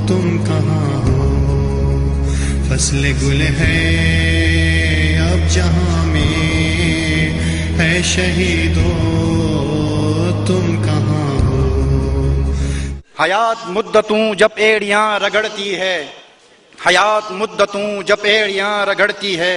تم کہاں ہو، فصل گل ہے اب جہاں میں، ہے شہیدو تم کہاں ہو۔ حیات مدتوں جب ایڑیاں رگڑتی ہے، حیات مدتوں جب ایڑیاں رگڑتی ہے،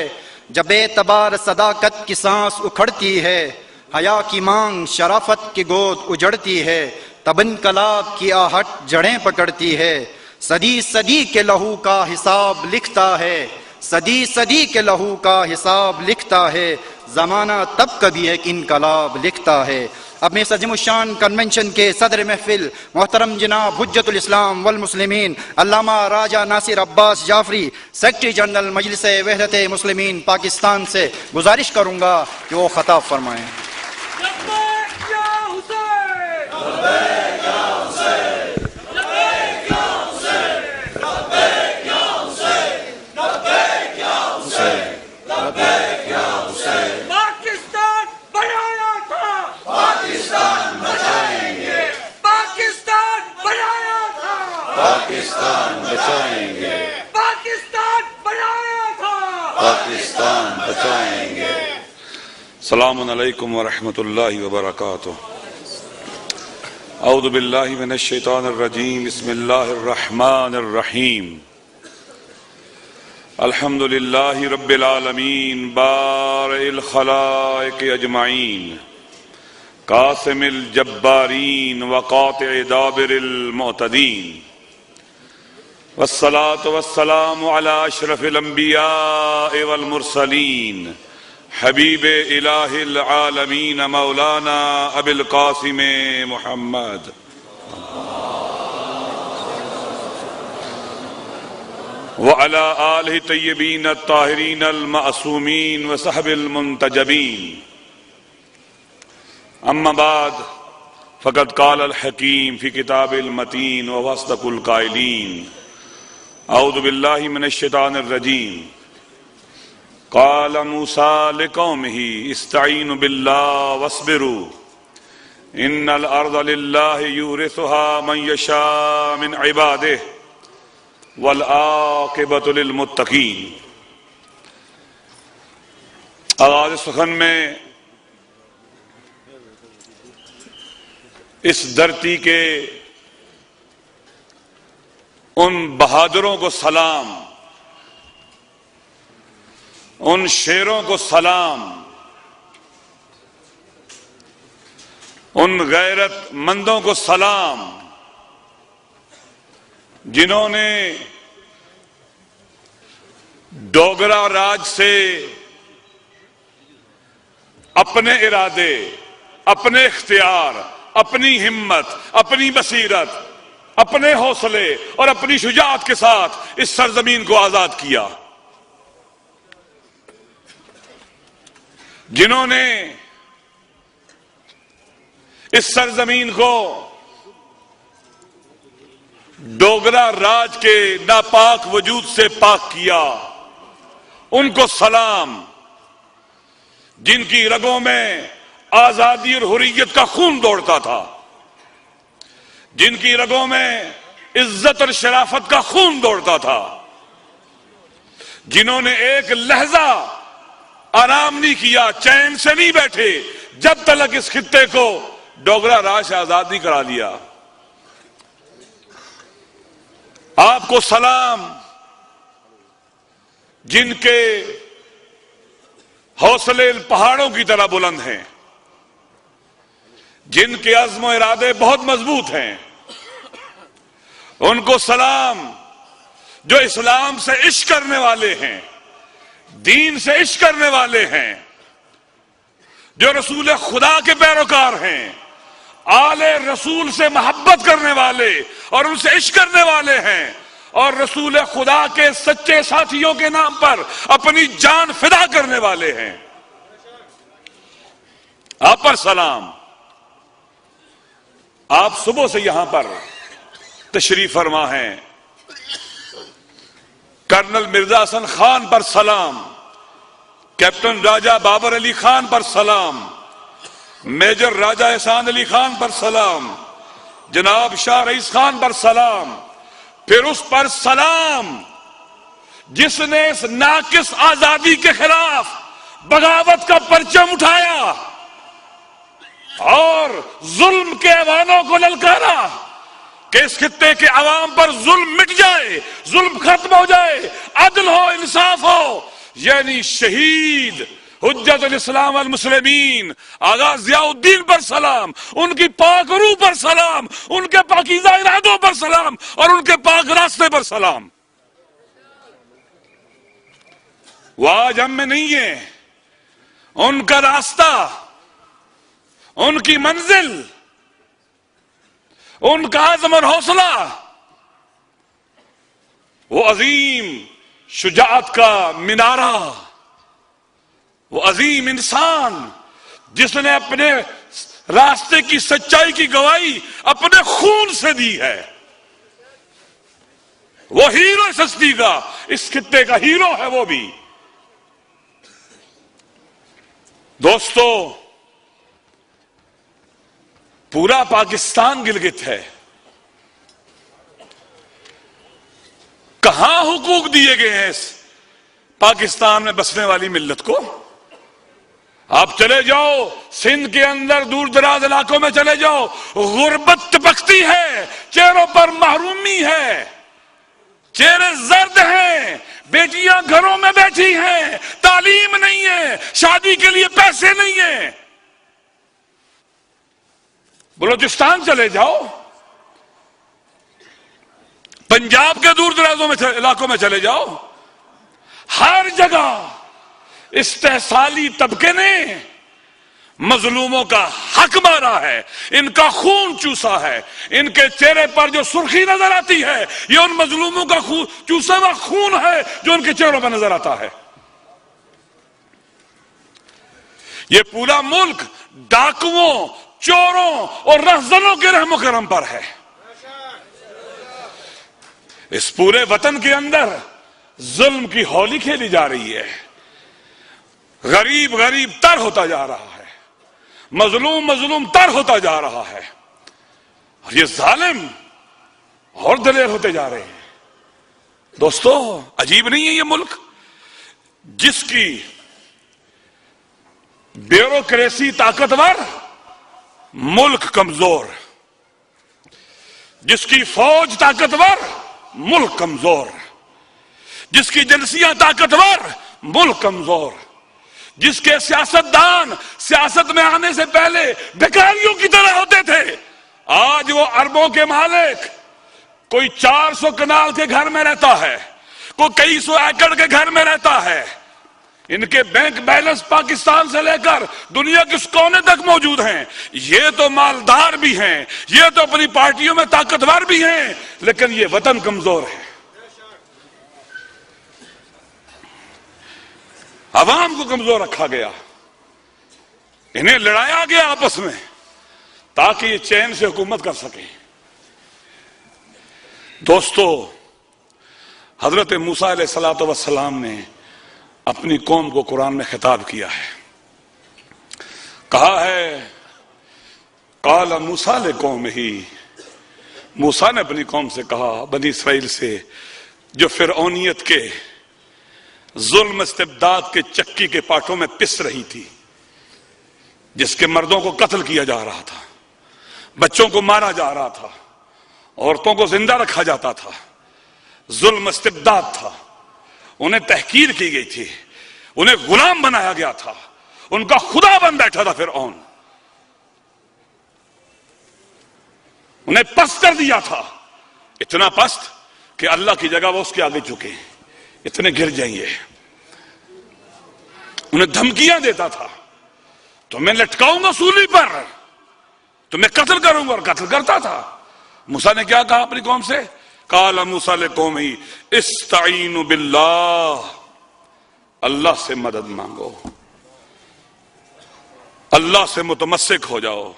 جب اعتبار صداقت کی سانس اکھڑتی ہے، حیا کی مانگ شرافت کی گود اجڑتی ہے، تب انقلاب کی آہٹ جڑیں پکڑتی ہے۔ صدی صدی کے لہو کا حساب لکھتا ہے، صدی صدی کے لہو کا حساب لکھتا ہے، زمانہ تب کبھی ایک انقلاب لکھتا ہے۔ اب میں عظیم الشان کنونشن کے صدر محفل محترم جناب حجت الاسلام والمسلمین علامہ راجہ ناصر عباس جعفری سیکرٹری جنرل مجلس وحدت مسلمین پاکستان سے گزارش کروں گا کہ وہ خطاب فرمائیں۔ پاکستان بچائیں گے، پاکستان بنایا تھا، پاکستان بچائیں گے۔ السلام علیکم ورحمۃ اللہ وبرکاتہ۔ اعوذ باللہ من الشیطان الرجیم، بسم اللہ الرحمن الرحیم۔ الحمد للہ رب العالمین، بارئ الخلائق اجمعین، قاسم الجبارین وقاطع دابر المعتدین، والصلاة والسلام على اشرف الانبیاء والمرسلین، حبیب الہ العالمین مولانا ابی القاسم محمد، وعلى آلہ طیبین الطاہرین المعصومین وصحب المنتجبین۔ اما بعد فقد قال الحکیم فی کتاب المتین ووصدق القائلین۔ اعوذ باللہ من الشیطان الرجیم۔ قال موسیٰ لقومہ استعینوا باللہ واصبروا ان الارض للہ یورثها من یشاء من عبادہ والعاقبۃ للمتقین۔ آغاز سخن میں اس دھرتی کے ان بہادروں کو سلام، ان شیروں کو سلام، ان غیرت مندوں کو سلام جنہوں نے ڈوگرا راج سے اپنے ارادے، اپنے اختیار، اپنی ہمت، اپنی بصیرت، اپنے حوصلے اور اپنی شجاعت کے ساتھ اس سرزمین کو آزاد کیا، جنہوں نے اس سرزمین کو ڈوگرا راج کے ناپاک وجود سے پاک کیا، ان کو سلام، جن کی رگوں میں آزادی اور حریت کا خون دوڑتا تھا، جن کی رگوں میں عزت اور شرافت کا خون دوڑتا تھا، جنہوں نے ایک لحظہ آرام نہیں کیا، چین سے نہیں بیٹھے جب تک اس خطے کو ڈوگرا راج سے آزاد نہیں کرا لیا۔ آپ کو سلام، جن کے حوصلے پہاڑوں کی طرح بلند ہیں، جن کے عزم و ارادے بہت مضبوط ہیں، ان کو سلام جو اسلام سے عشق کرنے والے ہیں، دین سے عشق کرنے والے ہیں، جو رسول خدا کے پیروکار ہیں، آل رسول سے محبت کرنے والے اور ان سے عشق کرنے والے ہیں، اور رسول خدا کے سچے ساتھیوں کے نام پر اپنی جان فدا کرنے والے ہیں۔ آپ پر سلام۔ آپ صبح سے یہاں پر تشریف فرما ہیں۔ کرنل مرزا حسن خان پر سلام، کیپٹن راجہ بابر علی خان پر سلام، میجر راجہ احسان علی خان پر سلام، جناب شاہ رئیس خان پر سلام، پھر اس پر سلام جس نے اس ناقص آزادی کے خلاف بغاوت کا پرچم اٹھایا اور ظلم کے ایوانوں کو للکارا کہ اس خطے کے عوام پر ظلم مٹ جائے، ظلم ختم ہو جائے، عدل ہو، انصاف ہو، یعنی شہید حجت الاسلام والمسلمین آغا ضیاء الدین پر سلام، ان کی پاک روح پر سلام، ان کے پاکیزہ ارادوں پر سلام اور ان کے پاک راستے پر سلام۔ وہ آج ہم میں نہیں ہے، ان کا راستہ، ان کی منزل، ان کا عزم اور حوصلہ، وہ عظیم شجاعت کا مینارہ، وہ عظیم انسان جس نے اپنے راستے کی سچائی کی گواہی اپنے خون سے دی ہے، وہ ہیرو اس ہستی کا، اس خطے کا ہیرو ہے وہ بھی۔ دوستو، پورا پاکستان گلگت ہے، کہاں حقوق دیے گئے ہیں اس پاکستان میں بسنے والی ملت کو؟ آپ چلے جاؤ سندھ کے اندر دور دراز علاقوں میں چلے جاؤ، غربت پکتی ہے، چہروں پر محرومی ہے، چہرے زرد ہیں، بیٹیاں گھروں میں بیٹھی ہیں، تعلیم نہیں ہے، شادی کے لیے پیسے نہیں ہیں۔ بلوچستان چلے جاؤ، پنجاب کے دور درازوں میں علاقوں میں چلے جاؤ، ہر جگہ استحصالی طبقے نے مظلوموں کا حق مارا ہے، ان کا خون چوسا ہے، ان کے چہرے پر جو سرخی نظر آتی ہے یہ ان مظلوموں کا چوسا ہوا خون ہے جو ان کے چہروں پر نظر آتا ہے۔ یہ پورا ملک ڈاکوؤں، چوروں اور رہزنوں کے رحم و کرم پر ہے۔ اس پورے وطن کے اندر ظلم کی ہولی کھیلی جا رہی ہے، غریب غریب تر ہوتا جا رہا ہے، مظلوم مظلوم تر ہوتا جا رہا ہے، اور یہ ظالم اور دلیر ہوتے جا رہے ہیں۔ دوستو، عجیب نہیں ہے یہ ملک جس کی بیوروکریسی طاقتور، ملک کمزور، جس کی فوج طاقتور، ملک کمزور، جس کی ایجنسیاں طاقتور، ملک کمزور، جس کے سیاستدان سیاست میں آنے سے پہلے بھکاریوں کی طرح ہوتے تھے، آج وہ اربوں کے مالک، کوئی 400 کنال کے گھر میں رہتا ہے، کوئی کئی سو ایکڑ کے گھر میں رہتا ہے، ان کے بینک بیلنس پاکستان سے لے کر دنیا کس کونے تک موجود ہیں، یہ تو مالدار بھی ہیں، یہ تو اپنی پارٹیوں میں طاقتور بھی ہیں، لیکن یہ وطن کمزور ہے۔ عوام کو کمزور رکھا گیا، انہیں لڑایا گیا آپس میں تاکہ یہ چین سے حکومت کر سکیں۔ دوستو، حضرت موسیٰ علیہ السلام نے اپنی قوم کو قرآن میں خطاب کیا ہے، کہا ہے قال موسیٰ لقومہ، موسیٰ نے اپنی قوم سے کہا، بنی اسرائیل سے جو فرعونیت کے ظلم استبداد کے چکی کے پاٹوں میں پس رہی تھی، جس کے مردوں کو قتل کیا جا رہا تھا، بچوں کو مارا جا رہا تھا، عورتوں کو زندہ رکھا جاتا تھا، ظلم استبداد تھا، انہیں تحقیر کی گئی تھی، انہیں غلام بنایا گیا تھا، ان کا خدا بن بیٹھا تھا فرعون، انہیں پست کر دیا تھا، اتنا پست کہ اللہ کی جگہ وہ اس کے آگے جھکے، اتنے گر جائیں گے، انہیں دھمکیاں دیتا تھا، تمہیں لٹکاؤں گا سولی پر، تمہیں قتل کروں گا، اور قتل کرتا تھا۔ موسیٰ نے کیا کہا اپنی قوم سے؟ قال موسیٰ لقومہ استعینوا باللہ، اللہ سے مدد مانگو، اللہ سے متمسک ہو جاؤ،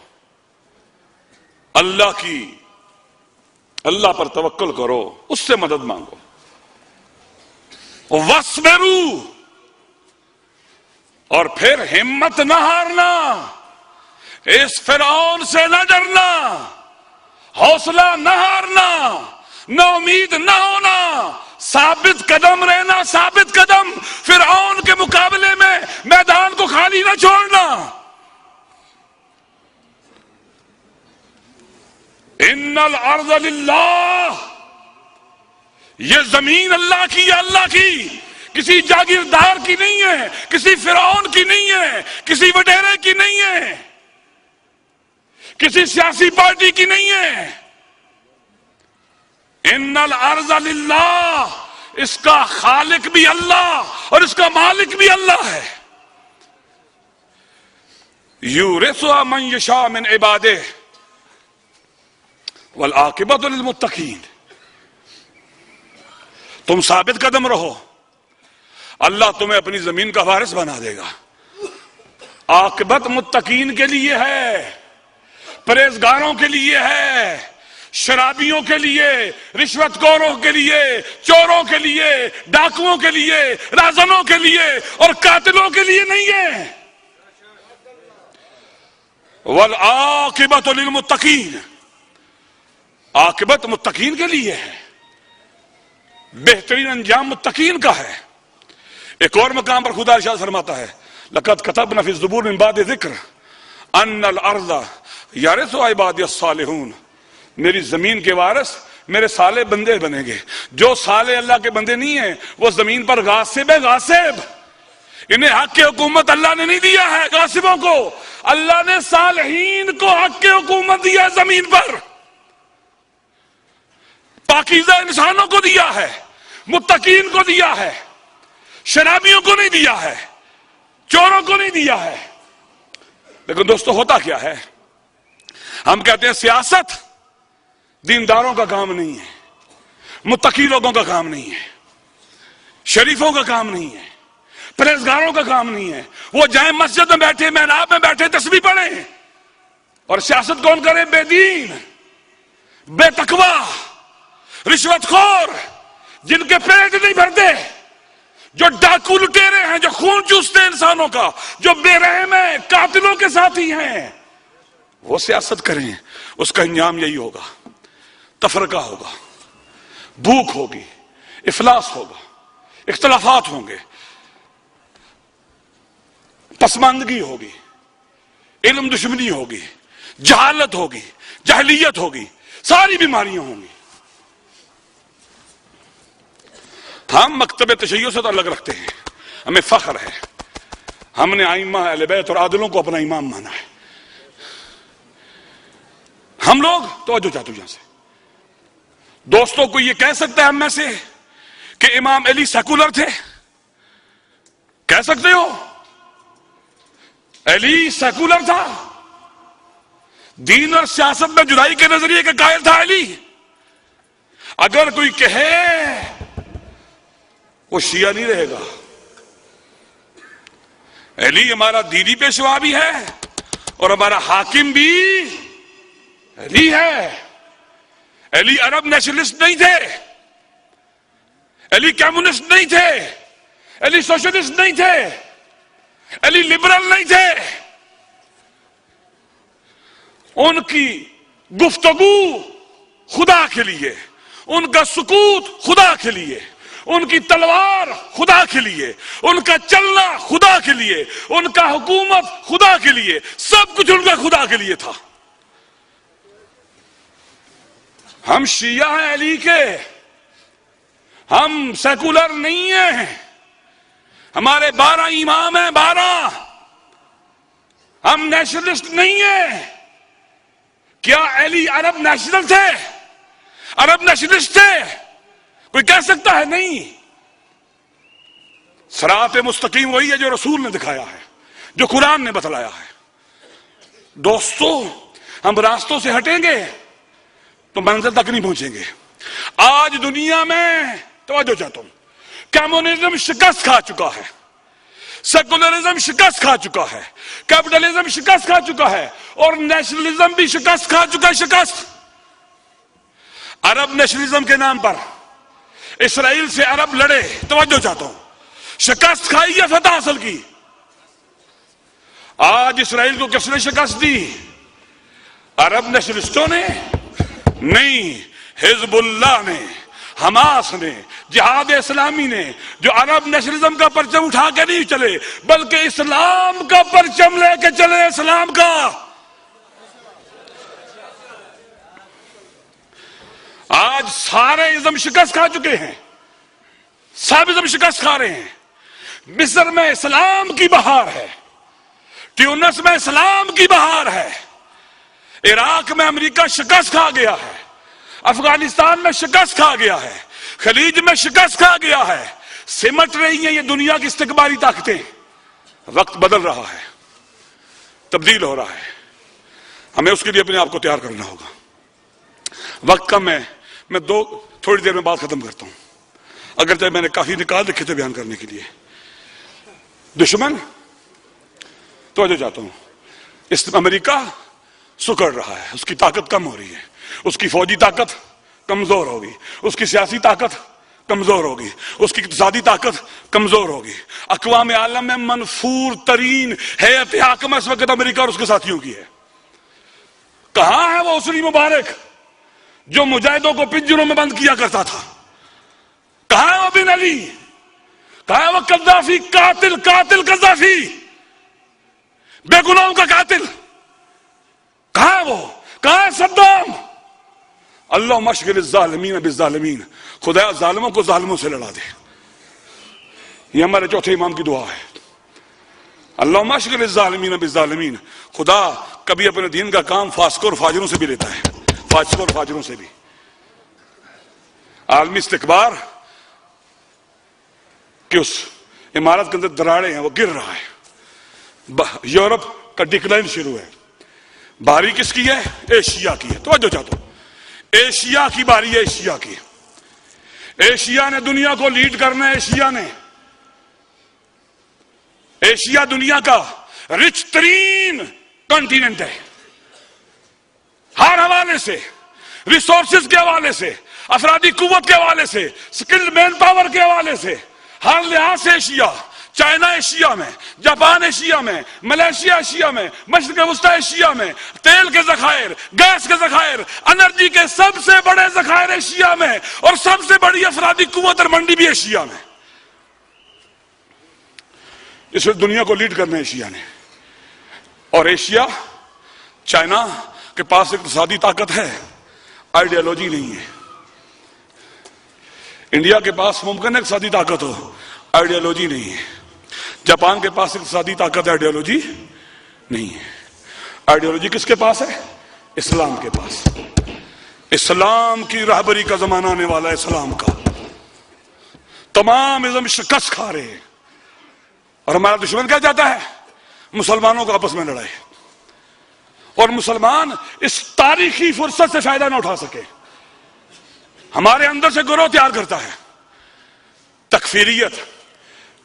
اللہ پر توکل کرو، اس سے مدد مانگو، وَاصْبِرُوا، اور پھر ہمت نہ ہارنا، اس فرعون سے نہ ڈرنا، حوصلہ نہ ہارنا، نا امید نہ ہونا، ثابت قدم رہنا، ثابت قدم، فرعون کے مقابلے میں میدان کو خالی نہ چھوڑنا۔ ان الارض للہ، یہ زمین اللہ کی ہے، اللہ کی، کسی جاگیردار کی نہیں ہے، کسی فرعون کی نہیں ہے، کسی وڈیرے کی نہیں ہے، کسی سیاسی پارٹی کی نہیں ہے۔ ان الارض للہ، اس کا خالق بھی اللہ اور اس کا مالک بھی اللہ ہے۔ یورثها من یشاء من عبادہ والعاقبۃ للمتقین۔ تم ثابت قدم رہو، اللہ تمہیں اپنی زمین کا وارث بنا دے گا۔ عاقبت متقین کے لیے ہے، پرہیزگاروں کے لیے ہے، شرابیوں کے لیے، رشوت خوروں کے لیے، چوروں کے لیے، ڈاکوؤں کے لیے، رازنوں کے لیے اور قاتلوں کے لیے نہیں ہے۔ والعاقبۃ للمتقین، عاقبت متقین کے لیے ہے، بہترین انجام متقین کا ہے۔ ایک اور مقام پر خدا ارشاد فرماتا ہے لقد كتبنا في الزبور من بعد ذکر ان الارض یرثها عبادی الصالحون، میری زمین کے وارث میرے صالح بندے بنیں گے۔ جو صالح اللہ کے بندے نہیں ہیں وہ زمین پر غاصب ہے، غاصب۔ انہیں حق کی حکومت اللہ نے نہیں دیا ہے غاصبوں کو، اللہ نے صالحین کو حق کی حکومت دیا ہے زمین پر، پاکیزہ انسانوں کو دیا ہے، متقین کو دیا ہے، شرابیوں کو نہیں دیا ہے، چوروں کو نہیں دیا ہے۔ لیکن دوستو ہوتا کیا ہے، ہم کہتے ہیں سیاست دینداروں کا کام نہیں ہے، متقی لوگوں کا کام نہیں ہے، شریفوں کا کام نہیں ہے، پرہیزگاروں کا کام نہیں ہے۔ وہ جائیں مسجد میں بیٹھے، محراب میں بیٹھے، تسبیح پڑھیں، اور سیاست کون کرے؟ بے دین، بے تقوی، رشوت خور، جن کے پیٹ نہیں بھرتے، جو ڈاکو لٹیرے ہیں، جو خون چوستے ہیں انسانوں کا، جو بے رحم ہیں، قاتلوں کے ساتھی ہیں، وہ سیاست کریں۔ اس کا انجام یہی ہوگا، تفرقہ ہوگا، بھوک ہوگی، افلاس ہوگا، اختلافات ہوں گے، پسماندگی ہوگی، علم دشمنی ہوگی، جہالت ہوگی، جہلیت ہوگی، ساری بیماریاں ہوں گی۔ ہم مکتب تشیع سے تو الگ رکھتے ہیں، ہمیں فخر ہے، ہم نے ائمہ اہل بیت اور عادلوں کو اپنا امام مانا ہے۔ ہم لوگ توجہ چاہتے ہیں سے دوستوں کو یہ کہہ سکتا ہے ہم میں سے کہ امام علی سیکولر تھے؟ کہہ سکتے ہو؟ علی سیکولر تھا، دین اور سیاست میں جدائی کے نظریے کا قائل تھا علی؟ اگر کوئی کہے وہ شیعہ نہیں رہے گا۔ علی ہمارا دینی پیشوا بھی ہے اور ہمارا حاکم بھی علی ہے۔ علی عرب نیشنلسٹ نہیں تھے، علی کمیونسٹ نہیں تھے، علی سوشلسٹ نہیں تھے، علی لبرل نہیں تھے۔ ان کی گفتگو خدا کے لیے، ان کا سکوت خدا کے لیے، ان کی تلوار خدا کے لیے، ان کا چلنا خدا کے لیے، ان کا حکومت خدا کے لیے، سب کچھ ان کا خدا کے لیے تھا۔ ہم شیعہ ہیں علی کے، ہم سیکولر نہیں ہیں، ہمارے 12 امام ہیں، 12۔ ہم نیشنلسٹ نہیں ہیں۔ کیا علی عرب نیشنل تھے؟ عرب نیشنلسٹ تھے؟ کوئی کہہ سکتا ہے؟ نہیں۔ صراط مستقیم وہی ہے جو رسول نے دکھایا ہے، جو قرآن نے بتلایا ہے۔ دوستو ہم راستوں سے ہٹیں گے تو منزل تک نہیں پہنچیں گے۔ آج دنیا میں توجہ چاہتا ہوں، کمیونزم شکست کھا چکا ہے، سیکولرزم شکست کھا چکا ہے، کیپٹلزم شکست کھا چکا ہے، اور نیشنلزم بھی شکست کھا چکا ہے۔ شکست عرب نیشنلزم کے نام پر اسرائیل سے عرب لڑے، توجہ چاہتا ہوں، شکست کھائی یا فتح حاصل کی؟ آج اسرائیل کو کس نے شکست دی؟ عرب نیشنلسٹوں نے نہیں، حزب اللہ نے، حماس نے، جہاد اسلامی نے جو عرب نیشنلزم کا پرچم اٹھا کے نہیں چلے بلکہ اسلام کا پرچم لے کے چلے، اسلام کا. آج سارے ازم شکست کھا چکے ہیں، سب ازم شکست کھا رہے ہیں. مصر میں اسلام کی بہار ہے، ٹیونس میں اسلام کی بہار ہے، عراق میں امریکہ شکست کھا گیا ہے، افغانستان میں شکست کھا گیا ہے، خلیج میں شکست کھا گیا ہے. سمٹ رہی ہیں یہ دنیا کی استکباری طاقتیں. وقت بدل رہا ہے، تبدیل ہو رہا ہے، ہمیں اس کے لیے اپنے آپ کو تیار کرنا ہوگا. وقت کم ہے، میں تھوڑی دیر میں بات ختم کرتا ہوں، اگرچہ میں نے کافی نکال رکھے تھے بیان کرنے کے لیے. دشمن توجہ چاہتا ہوں، اس امریکہ سکڑ رہا ہے، اس کی طاقت کم ہو رہی ہے، اس کی فوجی طاقت کمزور ہوگی، اس کی سیاسی طاقت کمزور ہوگی، اس کی اقتصادی طاقت کمزور ہوگی. اقوام عالم میں منفور ترین ہیئت حاکمہ اس وقت امریکہ اور اس کے ساتھیوں کی ہے. کہاں ہے وہ عثری مبارک جو مجاہدوں کو پنجروں میں بند کیا کرتا تھا؟ کہاں ہے وہ بن علی؟ کہاں ہے وہ قذافی؟ قاتل قذافی، بے گناہوں کا قاتل، کہاں ہے وہ؟ کہاں ہے صدام؟ اللہ مشغل الظالمین بالظالمین، خدا ظالموں کو ظالموں سے لڑا دے. یہ ہمارے چوتھے امام کی دعا ہے. اللہ مشغل الظالمین بالظالمین، خدا کبھی اپنے دین کا کام فاسقوں اور فاجروں سے بھی لیتا ہے، فاسقوں اور فاجروں سے بھی. عالمی استکبار کہ اس عمارت کے اندر دراڑیں ہیں، وہ گر رہا ہے. یورپ کا ڈکلائن شروع ہے. باری کس کی ہے؟ ایشیا کی ہے. توجہ چاہتا ہوں، ایشیا کی باری ہے، ایشیا کی. ایشیا نے دنیا کو لیڈ کرنا ہے. ایشیا دنیا کا رچ ترین کنٹیننٹ ہے، ہر حوالے سے، ریسورسز کے حوالے سے، افرادی قوت کے حوالے سے، سکلڈ مین پاور کے حوالے سے، ہر لحاظ سے ایشیا. چائنا ایشیا میں، جاپان ایشیا میں، ملیشیا ایشیا میں، مشرق وسطی ایشیا میں، تیل کے ذخائر، گیس کے ذخائر، انرجی کے سب سے بڑے ذخائر ایشیا میں، اور سب سے بڑی افرادی قوت اور منڈی بھی ایشیا میں. اس وقت دنیا کو لیڈ کرنا ہے ایشیا نے. اور ایشیا، چائنا کے پاس اقتصادی طاقت ہے، آئیڈیالوجی نہیں ہے. انڈیا کے پاس ممکن ہے اقتصادی طاقت ہو، آئیڈیالوجی نہیں ہے. جاپان کے پاس اقتصادی طاقت، آئیڈیالوجی نہیں ہے. آئیڈیالوجی کس کے پاس ہے؟ اسلام کے پاس. اسلام کی رہبری کا زمانہ آنے والا ہے، اسلام کا. تمام ازم شکست کھا رہے ہیں، اور ہمارا دشمن کیا چاہتا ہے؟ مسلمانوں کو آپس میں لڑائے، اور مسلمان اس تاریخی فرصت سے فائدہ نہ اٹھا سکے. ہمارے اندر سے گروہ تیار کرتا ہے. تکفیریت،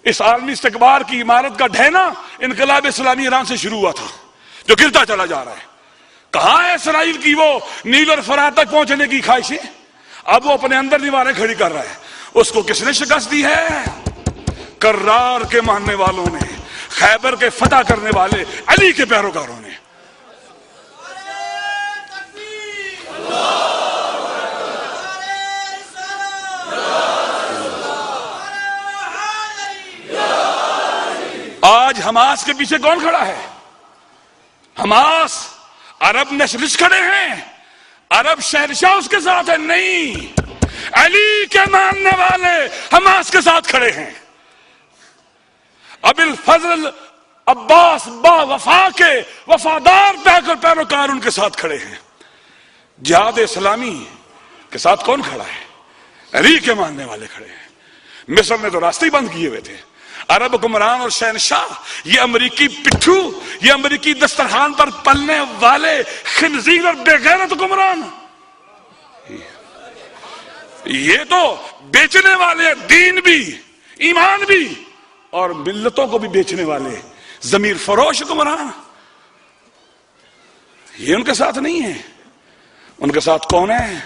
اس عالمی استکبار کی عمارت کا ڈھہنا انقلاب اسلامی ایران سے شروع ہوا تھا، جو گرتا چلا جا رہا ہے. کہاں ہے اسرائیل کی وہ نیل اور فرات تک پہنچنے کی خواہشیں؟ اب وہ اپنے اندر دیواریں کھڑی کر رہا ہے. اس کو کس نے شکست دی ہے؟ کرار کے ماننے والوں نے، خیبر کے فتح کرنے والے علی کے پیروکاروں نے. آج حماس کے پیچھے کون کھڑا ہے؟ حماس عرب نیشنلسٹ کھڑے ہیں، عرب شہنشاہ اس کے ساتھ ہے؟ نہیں، علی کے ماننے والے حماس کے ساتھ کھڑے ہیں. ابی الفضل عباس با وفا کے وفادار پیروکار ان کے ساتھ کھڑے ہیں. جہاد اسلامی کے ساتھ کون کھڑا ہے؟ علی کے ماننے والے کھڑے ہیں. مصر نے تو راستے ہی بند کیے ہوئے تھے. عرب حکمران اور شہنشاہ، یہ امریکی پٹھو، یہ امریکی دسترخوان پر پلنے والے خنزیر اور بے غیرت حکمران، یہ تو بیچنے والے دین بھی، ایمان بھی، اور ملتوں کو بھی بیچنے والے ضمیر فروش حکمران. یہ ان کے ساتھ نہیں ہے. ان کے ساتھ کون ہے؟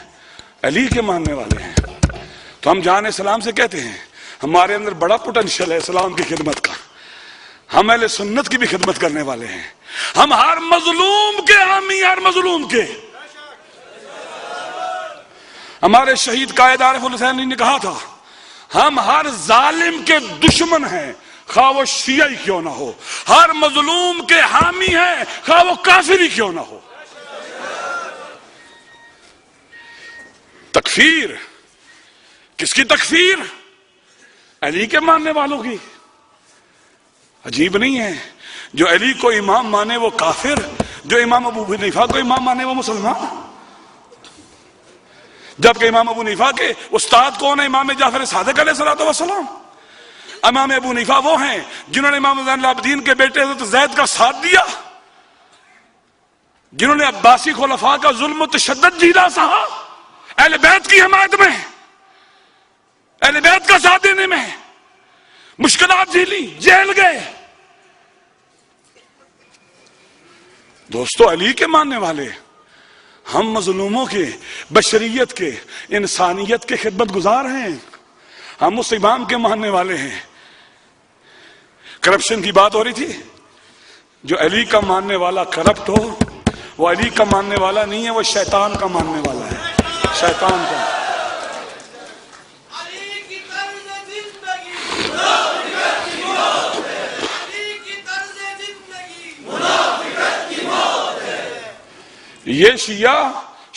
علی کے ماننے والے ہیں. تو ہم جان اسلام سے کہتے ہیں ہمارے اندر بڑا پوٹنشل ہے اسلام کی خدمت کا. ہم اہل سنت کی بھی خدمت کرنے والے ہیں. ہم ہر مظلوم کے حامی، ہر مظلوم کے. ہمارے شہید قائد عارف الحسین نے کہا تھا ہم ہر ظالم کے دشمن ہیں خواہ وہ شیعی کیوں نہ ہو، ہر مظلوم کے حامی ہیں خواہ وہ کافری کیوں نہ ہو۔ تکفیر، کس کی تکفیر؟ علی کے ماننے والوں کی۔ عجیب نہیں ہے، جو علی کو امام مانے وہ کافر، جو امام ابو حنیفہ کو امام مانے وہ مسلمان۔ جبکہ امام ابو حنیفہ کے استاد کون ہے؟ امام جعفر صادق علیہ السلام۔ امام ابو حنیفہ وہ ہیں جنہوں نے امام زین العابدین کے بیٹے حضرت زید کا ساتھ دیا، جنہوں نے عباسی خلفاء کا ظلم و تشدد جھیلا سہا، اہل بیت کی حمایت میں، اہل بیت کا ساتھ دینے میں مشکلات جھیلی، جیل گئے۔ دوستو علی کے ماننے والے، ہم مظلوموں کے، بشریت کے، انسانیت کے خدمت گزار ہیں، ہم اس امام کے ماننے والے ہیں۔ کرپشن کی بات ہو رہی تھی، جو علی کا ماننے والا کرپٹ ہو وہ علی کا ماننے والا نہیں ہے، وہ شیطان کا ماننے والا ہے، شیطان کا۔ علی کی طرز زندگی منافقت کی موت ہے، علی کی طرز زندگی منافقت کی موت ہے۔ یہ شیعہ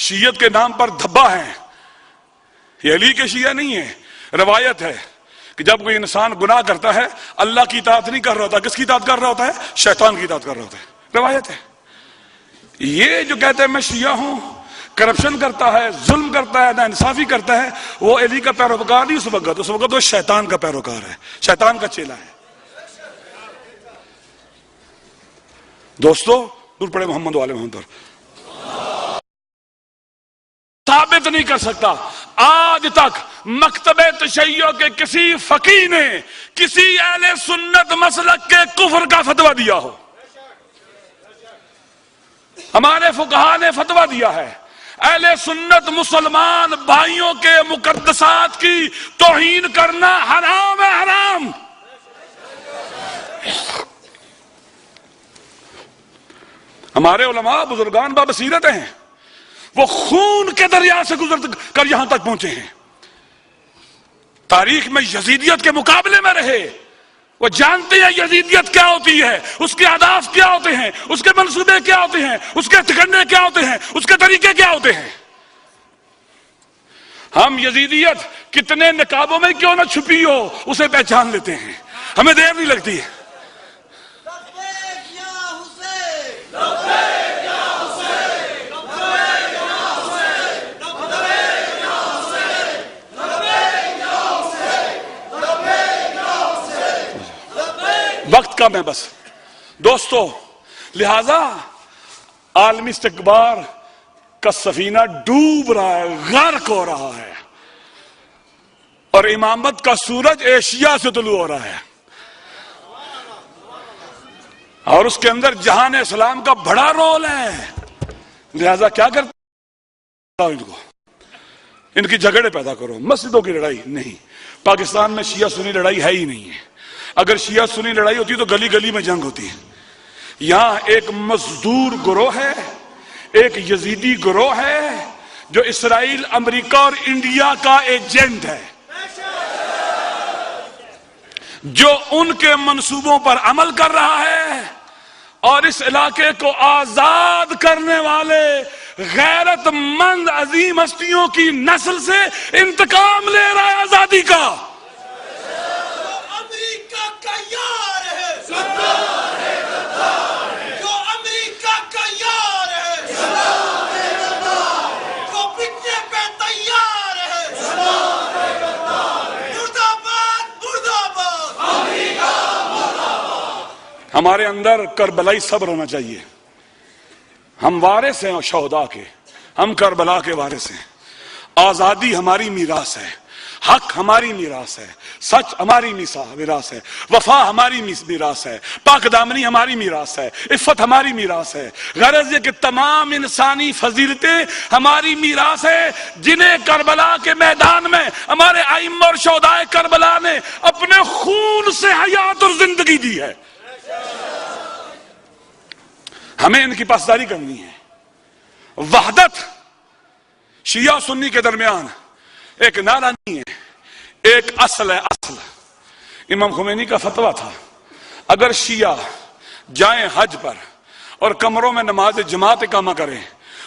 شیعت کے نام پر دھبا ہیں، یہ علی کے شیعہ نہیں ہے۔ روایت ہے کہ جب کوئی انسان گناہ کرتا ہے اللہ کی اطاعت نہیں کر رہا ہوتا، کس کی اطاعت کر رہا ہوتا ہے؟ شیطان کی اطاعت کر رہا ہوتا ہے، روایت ہے۔ یہ جو کہتے ہیں میں شیعہ ہوں، کرپشن کرتا ہے، ظلم کرتا ہے، ناانصافی کرتا ہے، وہ علی کا پیروکار نہیں، اس وقت وہ شیطان کا پیروکار ہے، شیطان کا چیلا ہے۔ دوستو دور پڑے محمد والے محمد پر ثابت نہیں کر سکتا آج تک مکتب تشیع کے کسی فقیہ نے کسی اہل سنت مسلک کے کفر کا فتویٰ دیا ہو۔ ہمارے فقہا نے فتویٰ دیا ہے اہل سنت مسلمان بھائیوں کے مقدسات کی توہین کرنا حرام ہے، حرام۔ ہمارے علماء بزرگان بابصیرت ہیں، وہ خون کے دریا سے گزر کر یہاں تک پہنچے ہیں، تاریخ میں یزیدیت کے مقابلے میں رہے، وہ جانتے ہیں یزیدیت کیا ہوتی ہے، اس کے اہداف کیا ہوتے ہیں، اس کے منصوبے کیا ہوتے ہیں، اس کے ٹھکانے کیا ہوتے ہیں، اس کے طریقے کیا ہوتے ہیں۔ ہم یزیدیت کتنے نقابوں میں کیوں نہ چھپی ہو اسے پہچان لیتے ہیں، ہمیں دیر نہیں لگتی ہے۔ وقت کم ہے بس دوستو، لہذا عالمی استکبار کا سفینہ ڈوب رہا ہے، غرق ہو رہا ہے، اور امامت کا سورج ایشیا سے طلوع ہو رہا ہے، اور اس کے اندر جہان اسلام کا بڑا رول ہے۔ لہذا کیا کرتا ان کی جھگڑے پیدا کرو، مسجدوں کی لڑائی نہیں۔ پاکستان میں شیعہ سنی لڑائی ہے ہی نہیں ہے، اگر شیعہ سنی لڑائی ہوتی تو گلی گلی میں جنگ ہوتی ہے۔ یہاں ایک مزدور گروہ ہے، ایک یزیدی گروہ ہے جو اسرائیل، امریکہ اور انڈیا کا ایجنٹ ہے، جو ان کے منصوبوں پر عمل کر رہا ہے، اور اس علاقے کو آزاد کرنے والے غیرت مند عظیم ہستیوں کی نسل سے انتقام لے رہا ہے آزادی کا۔ ہمارے اندر کربلائی صبر ہونا چاہیے، ہم وارث ہیں شہداء کے، ہم کربلا کے وارث ہیں۔ آزادی ہماری میراث ہے، حق ہماری میراث ہے، سچ ہماری میراث ہے، وفا ہماری میراث ہے، پاک دامنی ہماری میراث ہے، عفت ہماری میراث ہے۔ غرض یہ کہ تمام انسانی فضیلتیں ہماری میراث ہے، جنہیں کربلا کے میدان میں ہمارے ائمہ اور شہداء کربلا نے اپنے خون سے حیات اور زندگی دی ہے۔ ہمیں ان کی پاسداری کرنی ہے۔ وحدت شیعہ سنی کے درمیان ایک نعرہ نہیں ہے، ایک اصل ہے، اصل۔ امام خمینی کا فتویٰ تھا اگر شیعہ جائیں حج پر اور کمروں میں نماز جماعت اقامہ کریں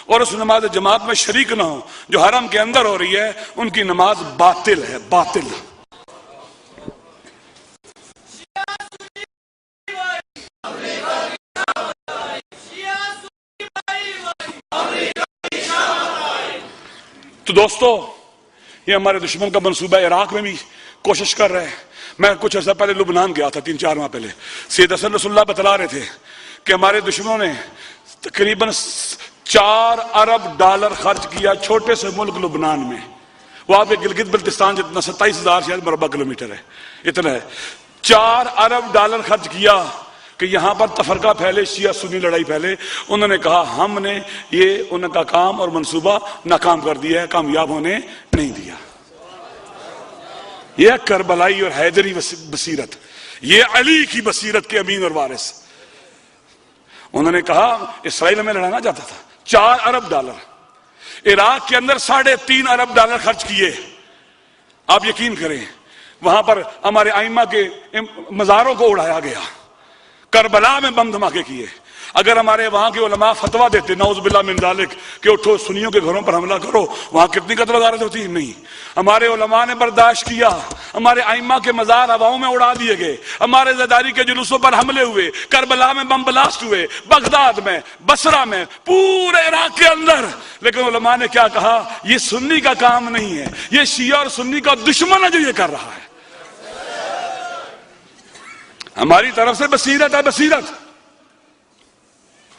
اور اس نماز جماعت میں شریک نہ ہو جو حرم کے اندر ہو رہی ہے، ان کی نماز باطل ہے، باطل۔ تو دوستو، یہ ہمارے دشمن کا منصوبہ عراق میں بھی کوشش کر رہے ہیں۔ میں کچھ عرصہ پہلے لبنان گیا تھا، 3-4 ماہ پہلے۔ سید حسن رسول اللہ بتلا رہے تھے کہ ہمارے دشمنوں نے تقریباً $4 ارب خرچ کیا چھوٹے سے ملک لبنان میں۔ وہ آپ کے گلگت بلتستان جتنا 27,000 شاید مربع کلومیٹر ہے، اتنا ہے۔ $4 ارب خرچ کیا کہ یہاں پر تفرقہ پھیلے، شیعہ سنی لڑائی پھیلے۔ انہوں نے کہا ہم نے یہ ان کا کام اور منصوبہ ناکام کر دیا ہے، کامیاب ہونے نہیں دیا۔ یہ کربلائی اور حیدری بصیرت، یہ علی کی بصیرت کے امین اور وارث۔ انہوں نے کہا اسرائیل میں لڑانا چاہتا تھا، $4 ارب عراق کے اندر $3.5 ارب خرچ کیے۔ آپ یقین کریں وہاں پر ہمارے ائمہ کے مزاروں کو اڑایا گیا، کربلا میں بم دھماکے کیے۔ اگر ہمارے وہاں کے علماء فتویٰ دیتے نعوذ باللہ من ذالک کہ اٹھو سنیوں کے گھروں پر حملہ کرو، وہاں کتنی قتل و غارت ہوتی؟ نہیں۔ ہمارے علماء نے برداشت کیا، ہمارے ائمہ کے مزار ہواؤں میں اڑا دیے گئے، ہمارے زرداری کے جلوسوں پر حملے ہوئے، کربلا میں بم بلاسٹ ہوئے، بغداد میں، بصرہ میں، پورے عراق کے اندر۔ لیکن علماء نے کیا کہا؟ یہ سنی کا کام نہیں ہے، یہ شیعہ اور سنی کا دشمن ہے جو یہ کر رہا ہے۔ ہماری طرف سے بصیرت ہے، بصیرت۔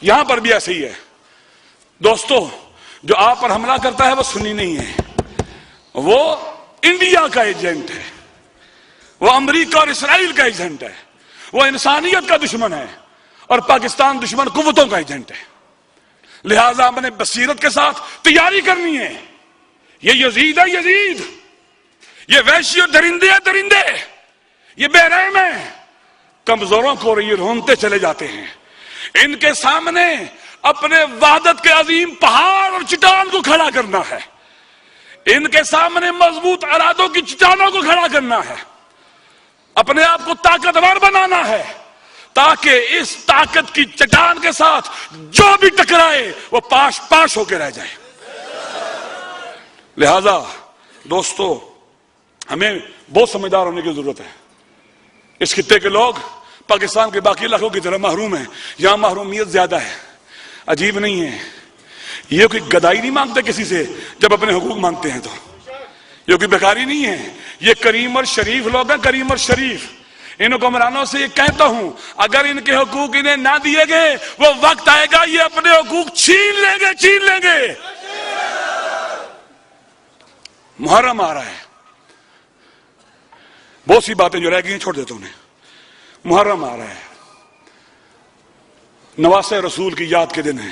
یہاں پر بھی ایسے ہی ہے دوستو، جو آپ پر حملہ کرتا ہے وہ سنی نہیں ہے، وہ انڈیا کا ایجنٹ ہے، وہ امریکہ اور اسرائیل کا ایجنٹ ہے، وہ انسانیت کا دشمن ہے، اور پاکستان دشمن قوتوں کا ایجنٹ ہے۔ لہذا ہم نے بصیرت کے ساتھ تیاری کرنی ہے۔ یہ یزید ہے، یزید، یہ وحشی اور درندے ہیں، درندے، یہ بے رحم ہیں، کمزوروں کو یہ رونتے چلے جاتے ہیں۔ ان کے سامنے اپنے وحدت کے عظیم پہاڑ اور چٹان کو کھڑا کرنا ہے، ان کے سامنے مضبوط ارادوں کی چٹانوں کو کھڑا کرنا ہے، اپنے آپ کو طاقتور بنانا ہے، تاکہ اس طاقت کی چٹان کے ساتھ جو بھی ٹکرائے وہ پاش پاش ہو کے رہ جائے۔ لہذا دوستو ہمیں بہت سمجھدار ہونے کی ضرورت ہے۔ اس خطے کے لوگ پاکستان کے باقی علاقوں کی طرح محروم ہیں، یہاں محرومیت زیادہ ہے۔ عجیب نہیں ہے، یہ کوئی گدائی نہیں مانگتے کسی سے جب اپنے حقوق مانگتے ہیں تو، یہ کوئی بیکاری نہیں ہے، یہ کریم اور شریف لوگ ہیں، کریم اور شریف۔ ان حکمرانوں سے یہ کہتا ہوں اگر ان کے حقوق انہیں نہ دیے گئے وہ وقت آئے گا یہ اپنے حقوق چھین لیں گے، چھین لیں گے۔ محرم آ رہا ہے، بہت سی باتیں جو رہ گئی ہیں چھوڑ دیتا ہوں انہیں۔ محرم آ رہا ہے، نواسہ رسول کی یاد کے دن ہے،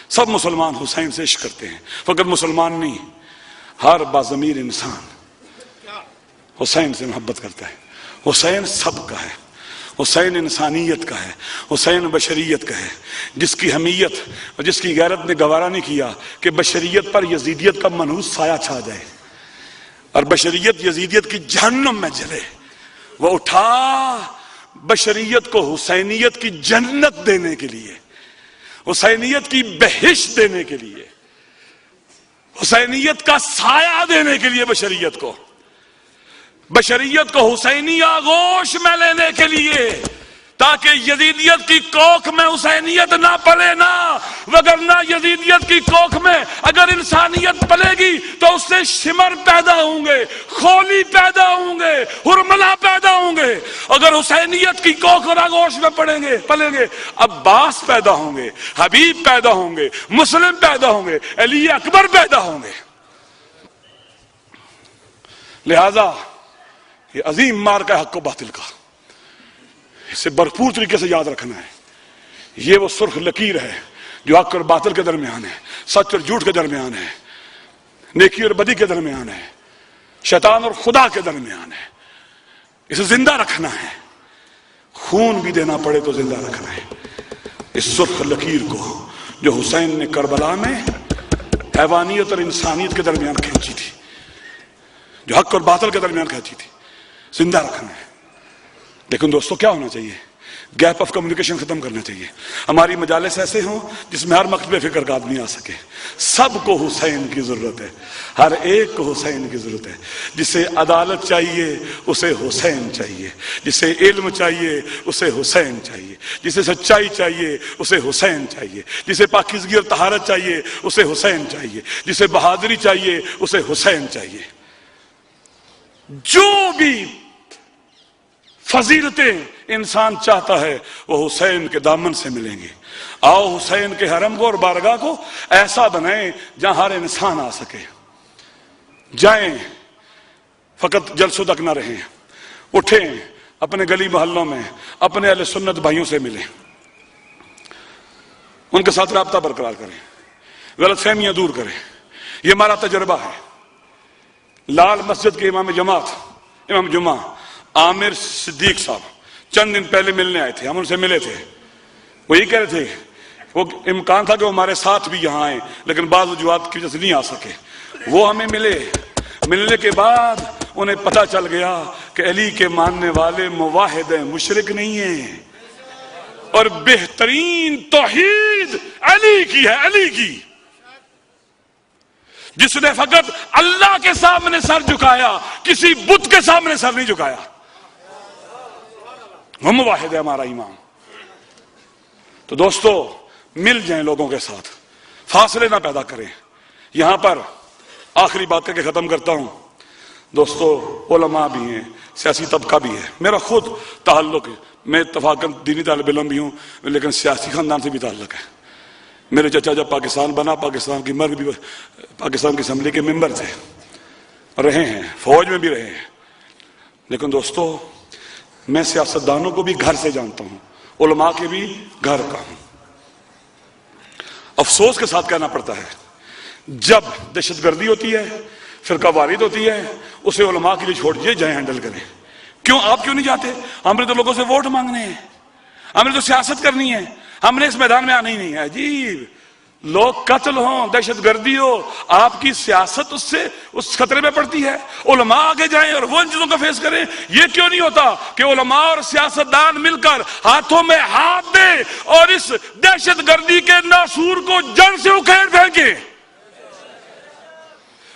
سب مسلمان حسین سے عشق کرتے ہیں، فقط مسلمان نہیں، ہر باضمیر انسان حسین سے محبت کرتا ہے۔ حسین سب کا ہے، حسین انسانیت کا ہے، حسین بشریت کا ہے، جس کی حمیت اور جس کی غیرت نے گوارا نہیں کیا کہ بشریت پر یزیدیت کا منحوس سایہ چھا جائے اور بشریت یزیدیت کی جہنم میں جلے، وہ اٹھا بشریت کو حسینیت کی جنت دینے کے لیے، حسینیت کی بہشت دینے کے لیے، حسینیت کا سایہ دینے کے لیے، بشریت کو حسینی آغوش میں لینے کے لیے، تاکہ یزیدیت کی کوکھ میں حسینیت نہ پلے نہ، وگرنہ یزیدیت کی کوکھ میں اگر انسانیت پلے گی تو اس سے شمر پیدا ہوں گے، خولی پیدا ہوں گے، ہرملا پیدا ہوں گے۔ اگر حسینیت کی کوکھ اور آغوش میں پلیں گے عباس پیدا ہوں گے، حبیب پیدا ہوں گے، مسلم پیدا ہوں گے، علی اکبر پیدا ہوں گے۔ لہذا یہ عظیم مارکہ ہے حق و باطل کا، اسے بھرپور طریقے سے یاد رکھنا ہے۔ یہ وہ سرخ لکیر ہے جو حق اور باطل کے درمیان ہے، سچ اور جھوٹ کے درمیان ہے، نیکی اور بدی کے درمیان ہے، شیطان اور خدا کے درمیان ہے۔ اسے زندہ رکھنا ہے، خون بھی دینا پڑے تو زندہ رکھنا ہے اس سرخ لکیر کو جو حسین نے کربلا میں حیوانیت اور انسانیت کے درمیان کھینچی تھی، جو حق اور باطل کے درمیان کھینچی تھی، زندہ رکھنا ہے۔ لیکن دوستو کیا ہونا چاہیے؟ گیپ آف کمیونیکیشن ختم کرنا چاہیے۔ ہماری مجالس ایسے ہوں جس میں ہر مکتب فکر کا آدمی آ سکے۔ سب کو حسین کی ضرورت ہے، ہر ایک کو حسین کی ضرورت ہے۔ جسے عدالت چاہیے اسے حسین چاہیے، جسے علم چاہیے اسے حسین چاہیے، جسے سچائی چاہیے اسے حسین چاہیے، جسے پاکیزگی اور طہارت چاہیے اسے حسین چاہیے، جسے بہادری چاہیے اسے حسین چاہیے۔ جو بھی فضیلتیں انسان چاہتا ہے وہ حسین کے دامن سے ملیں گے۔ آؤ حسین کے حرم کو اور بارگاہ کو ایسا بنائیں جہاں ہر انسان آ سکے۔ جائیں، فقط جلسوں تک نہ رہیں، اٹھیں، اپنے گلی محلوں میں اپنے اہل سنت بھائیوں سے ملیں، ان کے ساتھ رابطہ برقرار کریں، غلط فہمیاں دور کریں۔ یہ ہمارا تجربہ ہے۔ لال مسجد کے امام جماعت، امام جمعہ عامر صدیق صاحب چند دن پہلے ملنے آئے تھے، ہم ان سے ملے تھے۔ وہ یہ کہہ رہے تھے وہ امکان تھا کہ وہ ہمارے ساتھ بھی یہاں آئیں، لیکن بعض وجوہات کی وجہ سے نہیں آ سکے۔ وہ ہمیں ملے، ملنے کے بعد انہیں پتہ چل گیا کہ علی کے ماننے والے موحد ہیں، مشرک نہیں ہیں، اور بہترین توحید علی کی ہے، علی کی، جس نے فقط اللہ کے سامنے سر جھکایا، کسی بت کے سامنے سر نہیں جھکایا۔ وہ موحد ہے ہمارا امام۔ تو دوستو مل جائیں لوگوں کے ساتھ، فاصلے نہ پیدا کریں۔ یہاں پر آخری بات کر کے ختم کرتا ہوں۔ دوستو علماء بھی ہیں، سیاسی طبقہ بھی ہے، میرا خود تعلق ہے، میں اتفاقاً دینی طالب علم بھی ہوں لیکن سیاسی خاندان سے بھی تعلق ہے۔ میرے چچا جب پاکستان بنا، پاکستان کی مرگ بھی پاکستان کی اسمبلی کے ممبر تھے، رہے ہیں، فوج میں بھی رہے ہیں۔ لیکن دوستو میں سیاستدانوں کو بھی گھر سے جانتا ہوں، علماء کے بھی گھر کا ہوں۔ افسوس کے ساتھ کہنا پڑتا ہے جب دہشت گردی ہوتی ہے، فرقہ وارید ہوتی ہے، اسے علماء کے لیے چھوڑ دیجیے، جائیں ہینڈل کریں۔ کیوں آپ کیوں نہیں جاتے؟ ہم نے تو لوگوں سے ووٹ مانگنے ہیں، ہم نے تو سیاست کرنی ہے، ہم نے اس میدان میں آنا ہی نہیں ہے۔ عجیب، لوگ قتل ہوں، دہشت گردی ہو، آپ کی سیاست اس خطرے میں پڑتی ہے۔ علماء آگے جائیں اور وہ ان چیزوں کو فیس کریں۔ یہ کیوں نہیں ہوتا کہ علماء اور سیاستدان مل کر ہاتھوں میں ہاتھ دیں اور اس دہشت گردی کے ناسور کو جڑ سے اکھیڑ پھینکیں؟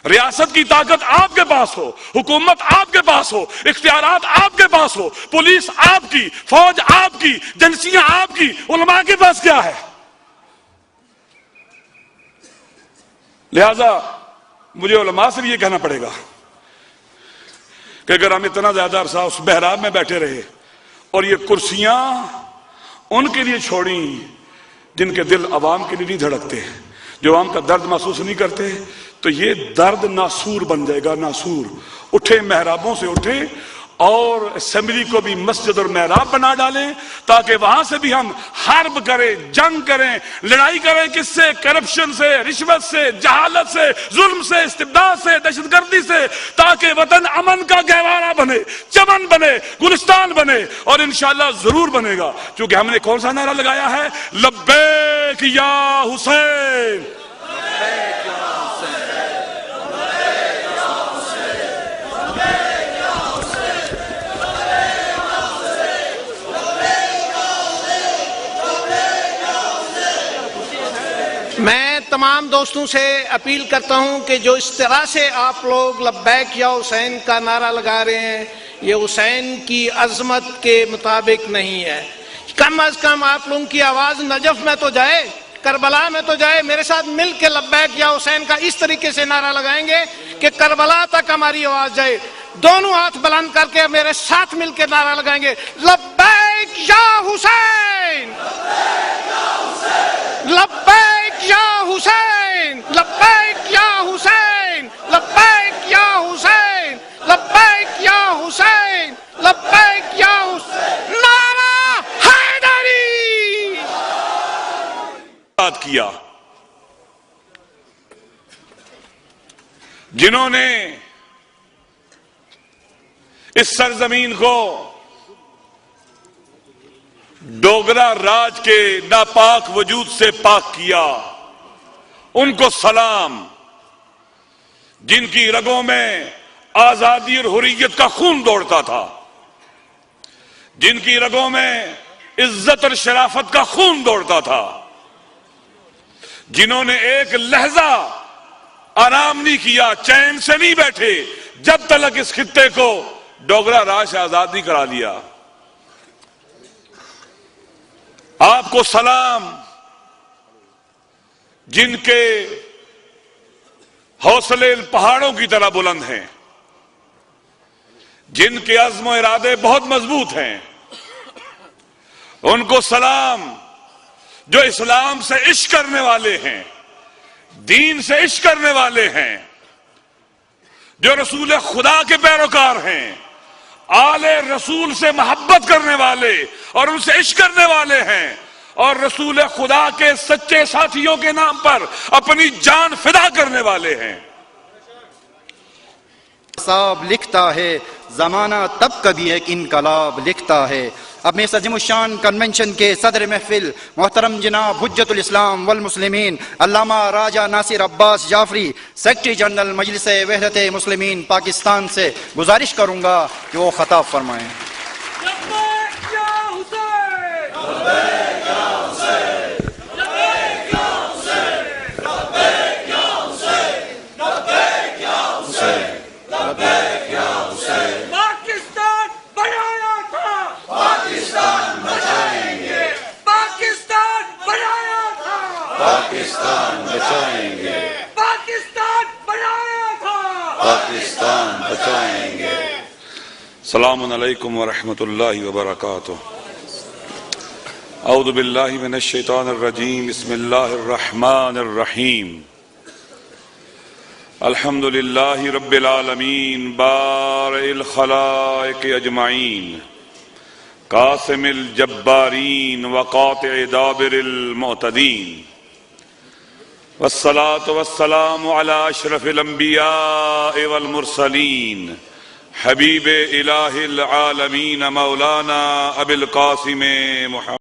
ریاست کی طاقت آپ کے پاس ہو، حکومت آپ کے پاس ہو، اختیارات آپ کے پاس ہو، پولیس آپ کی، فوج آپ کی، ایجنسیاں آپ کی، علماء کے پاس کیا ہے؟ لہذا مجھے علماء سے بھی یہ کہنا پڑے گا کہ اگر ہم اتنا زیادہ عرصہ اس بحراب میں بیٹھے رہے اور یہ کرسیاں ان کے لیے چھوڑیں جن کے دل عوام کے لیے نہیں دھڑکتے، جو عوام کا درد محسوس نہیں کرتے، تو یہ درد ناسور بن جائے گا، ناسور۔ اٹھے، محرابوں سے اٹھے اور اسمبلی کو بھی مسجد اور محراب بنا ڈالیں تاکہ وہاں سے بھی ہم حرب کریں، جنگ کریں، لڑائی کریں۔ کس سے؟ کرپشن سے، رشوت سے، جہالت سے، ظلم سے، استبداد سے، دہشت گردی سے، تاکہ وطن امن کا گہوارہ بنے، چمن بنے، گلستان بنے، اور انشاءاللہ ضرور بنے گا، کیونکہ ہم نے کون سا نعرہ لگایا ہے؟ لبیک یا حسین۔ میں تمام دوستوں سے اپیل کرتا ہوں کہ جو اس طرح سے آپ لوگ لبیک یا حسین کا نعرہ لگا رہے ہیں، یہ حسین کی عظمت کے مطابق نہیں ہے۔ کم از کم آپ لوگوں کی آواز نجف میں تو جائے، کربلا میں تو جائے۔ میرے ساتھ مل کے لبیک یا حسین کا اس طریقے سے نعرہ لگائیں گے کہ کربلا تک ہماری آواز جائے۔ دونوں ہاتھ بلند کر کے میرے ساتھ مل کے نعرہ لگائیں گے، لبیک یا حسین، لبیک یا حسین، لبیک یا حسین، لبیک یا حسین، لبیک یا حسین، لبیک یا حسین، نعرہ حیدری۔ بات کیا جنہوں نے اس سرزمین کو ڈوگرا راج کے ناپاک وجود سے پاک کیا، ان کو سلام جن کی رگوں میں آزادی اور حریت کا خون دوڑتا تھا، جن کی رگوں میں عزت اور شرافت کا خون دوڑتا تھا، جنہوں نے ایک لحظہ آرام نہیں کیا، چین سے نہیں بیٹھے جب تک اس خطے کو ڈوگرا راج سے آزاد نہیں کرا لیا۔ آپ کو سلام جن کے حوصلے پہاڑوں کی طرح بلند ہیں، جن کے عزم و ارادے بہت مضبوط ہیں، ان کو سلام جو اسلام سے عشق کرنے والے ہیں، دین سے عشق کرنے والے ہیں، جو رسول خدا کے پیروکار ہیں، آل رسول سے محبت کرنے والے اور ان سے عشق کرنے والے ہیں، اور رسول خدا کے سچے ساتھیوں کے نام پر اپنی جان فدا کرنے والے ہیں۔ صاحب لکھتا ہے زمانہ تب کبھی ایک انقلاب لکھتا ہے۔ اب میں عظیم الشان کنونشن کے صدر محفل محترم جناب حجت الاسلام والمسلمین علامہ راجہ ناصر عباس جعفری سیکرٹری جنرل مجلس وحدت مسلمین پاکستان سے گزارش کروں گا کہ وہ خطاب فرمائیں۔ لبیک یا حسین، لبیک یا حسین، لبیک یا حسین، لبیک یا حسین، لبیک یا حسین، لبیک یا حسین۔ پاکستان بنایا تھا، پاکستان بچائیں گے، پاکستان بنایا تھا، پاکستان بچائیں گے، پاکستان بنایا تھا، پاکستان بچائیں گے۔ السلام علیکم ورحمۃ اللہ وبرکاتہ۔ اعوذ باللہ من الشیطان الرجیم، بسم اللہ الرحمن الرحیم۔ الحمد للہ رب العالمین، بارئ الخلائق اجمعین، قاسم الجبارین وقاطع دابر المعتدین، والصلاة والسلام علی اشرف الانبیاء والمرسلین، حبیب الہ العالمین مولانا ابی القاسم محمد۔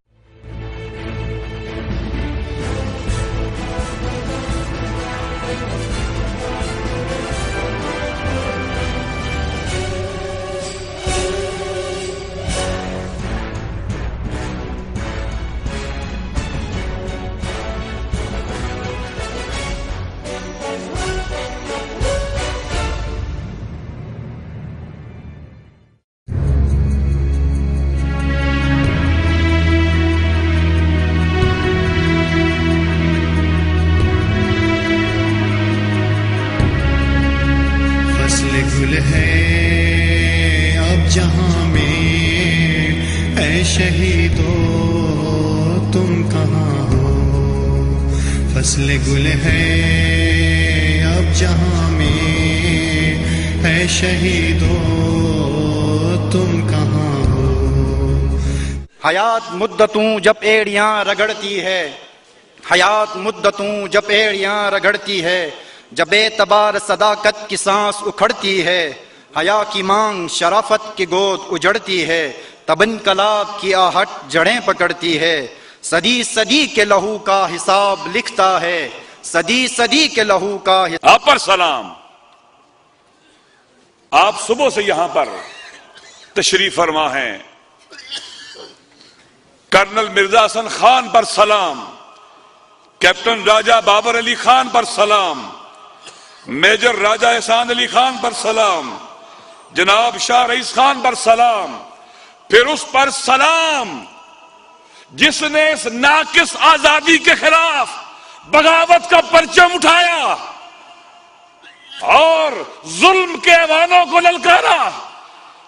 گل ہے اب جہاں میں، اے شہیدو تم کہاں ہو؟ فصل گل ہے اب جہاں میں، اے شہیدو تم کہاں ہو؟ حیات مدتوں جب ایڑیاں رگڑتی ہے، حیات مدتوں جب ایڑیاں رگڑتی ہے، جب اعتبار صداقت کی سانس اکھڑتی ہے، حیا کی مانگ شرافت کی گود اجڑتی ہے، تب انقلاب کی آہٹ جڑیں پکڑتی ہے، صدی صدی کے لہو کا حساب لکھتا ہے، صدی صدی کے لہو کا حساب۔ آپ پر سلام۔ آپ صبح سے یہاں پر تشریف فرما ہیں۔ کرنل مرزا حسن خان پر سلام، کیپٹن راجہ بابر علی خان پر سلام، میجر راجہ احسان علی خان پر سلام، جناب شاہ رئیس خان پر سلام، پھر اس پر سلام جس نے اس ناقص آزادی کے خلاف بغاوت کا پرچم اٹھایا اور ظلم کے ایوانوں کو للکارا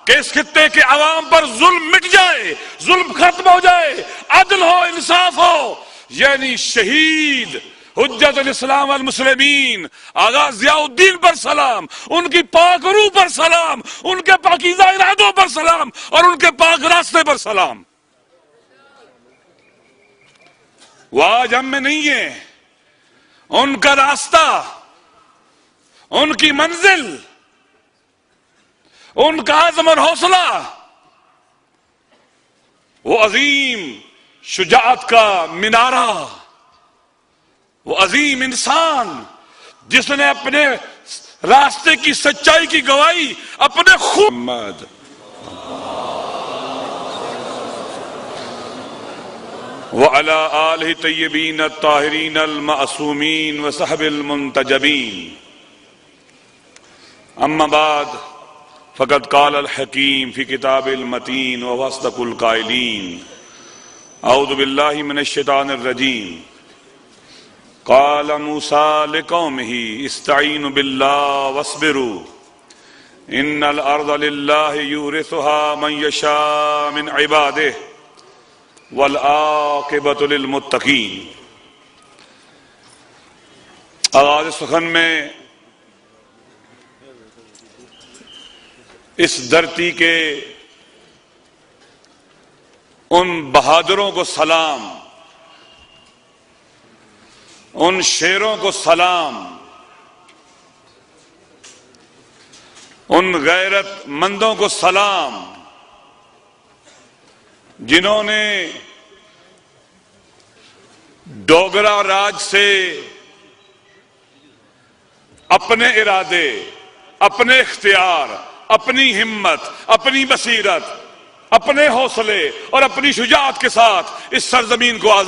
کہ اس خطے کے عوام پر ظلم مٹ جائے، ظلم ختم ہو جائے، عدل ہو، انصاف ہو، یعنی شہید حجت الاسلام والمسلمین آغا ضیاء الدین پر سلام، ان کی پاک روح پر سلام، ان کے پاکیزہ ارادوں پر سلام اور ان کے پاک راستے پر سلام۔ وہ آج ہم میں نہیں ہے، ان کا راستہ، ان کی منزل، ان کا عزم اور حوصلہ، وہ عظیم شجاعت کا مینارہ، وہ عظیم انسان جس نے اپنے راستے کی سچائی کی گواہی اپنے خود وعلى آلہ طیبین الطاہرین المعصومین وصحب المنتجبین اما بعد فقد قال الحکیم فی کتاب المتین ووصدق القائلین اعوذ باللہ من الشیطان الرجیم قال موسیٰ لقومہ استعینوا باللہ واصبروا ان الارض للہ یورثها من یشاء من عبادہ والعاقبۃ للمتقین۔ آغاز سخن میں اس دھرتی کے ان بہادروں کو سلام، ان شیروں کو سلام، ان غیرت مندوں کو سلام جنہوں نے ڈوگرا راج سے اپنے ارادے، اپنے اختیار، اپنی ہمت، اپنی بصیرت، اپنے حوصلے اور اپنی شجاعت کے ساتھ اس سرزمین کو آزاد